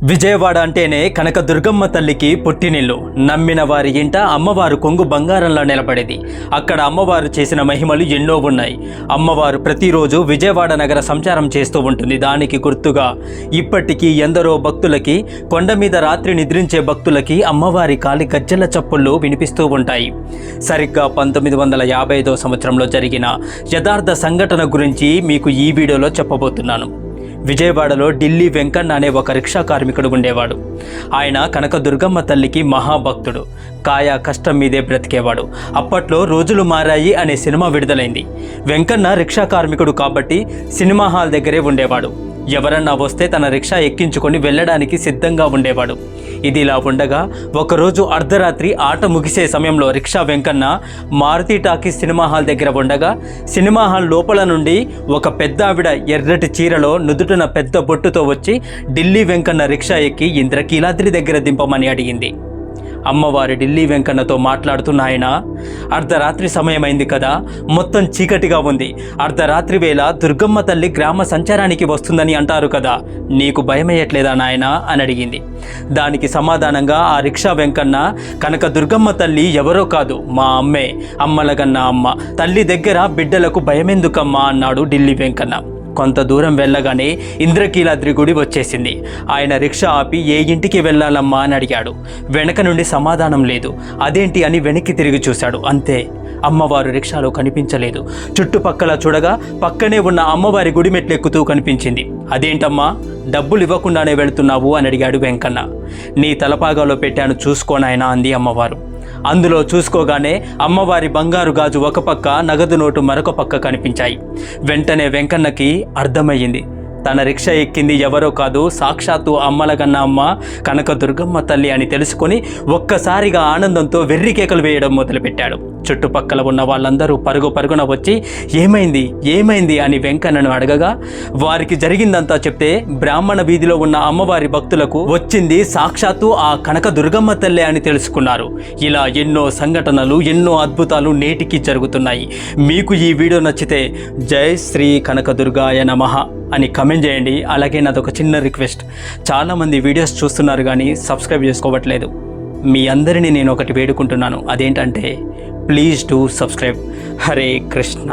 విజయవాడ అంటేనే కనకదుర్గమ్మ తల్లికి పుట్టినిల్లు. నమ్మిన వారి ఇంట అమ్మవారు కొంగు బంగారంలా నిలబడేది. అక్కడ అమ్మవారు చేసిన మహిమలు ఎన్నో ఉన్నాయి. అమ్మవారు ప్రతిరోజు విజయవాడ నగర సంచారం చేస్తూ ఉంటుంది. దానికి గుర్తుగా ఇప్పటికీ ఎందరో భక్తులకి, కొండ మీద రాత్రి నిద్రించే భక్తులకి అమ్మవారి కాలి గజ్జల చప్పుళ్ళు వినిపిస్తూ ఉంటాయి. సరిగ్గా 1955 సంవత్సరంలో జరిగిన యథార్థ సంఘటన గురించి మీకు ఈ వీడియోలో చెప్పబోతున్నాను. విజయవాడలో ఢిల్లీ వెంకన్న అనే ఒక రిక్షా కార్మికుడు ఉండేవాడు. ఆయన కనకదుర్గమ్మ తల్లికి మహాభక్తుడు. కాయ కష్టం మీదే బ్రతికేవాడు. అప్పట్లో రోజులు మారాయి అనే సినిమా విడుదలైంది. వెంకన్న రిక్షా కార్మికుడు కాబట్టి సినిమా హాల్ దగ్గరే ఉండేవాడు. ఎవరన్నా వస్తే తన రిక్షా ఎక్కించుకొని వెళ్ళడానికి సిద్ధంగా ఉండేవాడు. ఇది ఇలా ఉండగా ఒకరోజు అర్ధరాత్రి ఆట ముగిసే సమయంలో rickshaw Venkanna Maruti talkies cinema hall దగ్గర ఉండగా సినిమా హాల్ లోపల నుండి ఒక పెద్ద ఆవిడ ఎర్రటి చీరలో నుదుటిన పెద్ద బొట్టుతో వచ్చి ఢిల్లీ వెంకన్న రిక్షా ఎక్కి ఇంద్రకీలాద్రి దగ్గర దింపమని అడిగింది. అమ్మవారి ఢిల్లీ వెంకన్నతో మాట్లాడుతున్న ఆయన, అర్ధరాత్రి సమయమైంది కదా, మొత్తం చీకటిగా ఉంది. అర్ధరాత్రి వేళ దుర్గమ్మ తల్లి గ్రామ సంచారానికి వస్తుందని అంటారు కదా, నీకు భయమయ్యట్లేదా నాయనా అని అడిగింది. దానికి సమాధానంగా ఆ రిక్షా వెంకన్న, కనక దుర్గమ్మ తల్లి ఎవరో కాదు, మా అమ్మే, అమ్మలగన్న అమ్మ. తల్లి దగ్గర బిడ్డలకు భయమెందుకమ్మా అన్నాడు ఢిల్లీ వెంకన్న. కొంత దూరం వెళ్ళగానే ఇంద్రకీలాద్రి గుడి వచ్చేసింది. ఆయన రిక్షా ఆపి ఏ ఇంటికి వెళ్ళాలమ్మా అని అడిగాడు. వెనక నుండి సమాధానం లేదు. అదేంటి అని వెనక్కి తిరిగి చూశాడు. అంతే, అమ్మవారు రిక్షాలో కనిపించలేదు. చుట్టుపక్కల చూడగా పక్కనే ఉన్న అమ్మవారి గుడి మెట్లు ఎక్కుతూ కనిపించింది. అదేంటమ్మా, డబ్బులు ఇవ్వకుండానే వెళుతున్నావు అని అడిగాడు వెంకన్న. నీ తలపాగాలో పెట్టాను చూసుకోనాయనా అంది అమ్మవారు. అందులో చూసుకోగానే అమ్మవారి బంగారు గాజు ఒక పక్క, నగదు నోటు మరొక పక్క కనిపించాయి. వెంటనే వెంకన్నకి అర్థమయ్యింది, తన రిక్షా ఎక్కింది ఎవరో కాదు, సాక్షాత్తు అమ్మలగన్న అమ్మ కనకదుర్గమ్మ తల్లి అని తెలుసుకొని ఒక్కసారిగా ఆనందంతో వెర్రి కేకలు వేయడం మొదలుపెట్టాడు. చుట్టుపక్కల ఉన్న వాళ్ళందరూ పరుగున వచ్చి ఏమైంది అని వెంకన్నను అడగగా వారికి జరిగిందంతా చెప్తే బ్రాహ్మణ వీధిలో ఉన్న అమ్మవారి భక్తులకు వచ్చింది సాక్షాత్తు ఆ కనకదుర్గమ్మ తల్లి అని తెలుసుకున్నారు. ఇలా ఎన్నో సంఘటనలు, ఎన్నో అద్భుతాలు నేటికి జరుగుతున్నాయి. మీకు ఈ వీడియో నచ్చితే జై శ్రీ కనకదుర్గాయ నమః అని కమెంట్ చేయండి. అలాగే నాదొక చిన్న రిక్వెస్ట్, చాలామంది వీడియోస్ చూస్తున్నారు కానీ సబ్స్క్రైబ్ చేసుకోవట్లేదు. మీ అందరినీ నేను ఒకటి వేడుకుంటున్నాను, అదేంటంటే please do subscribe. Hare Krishna.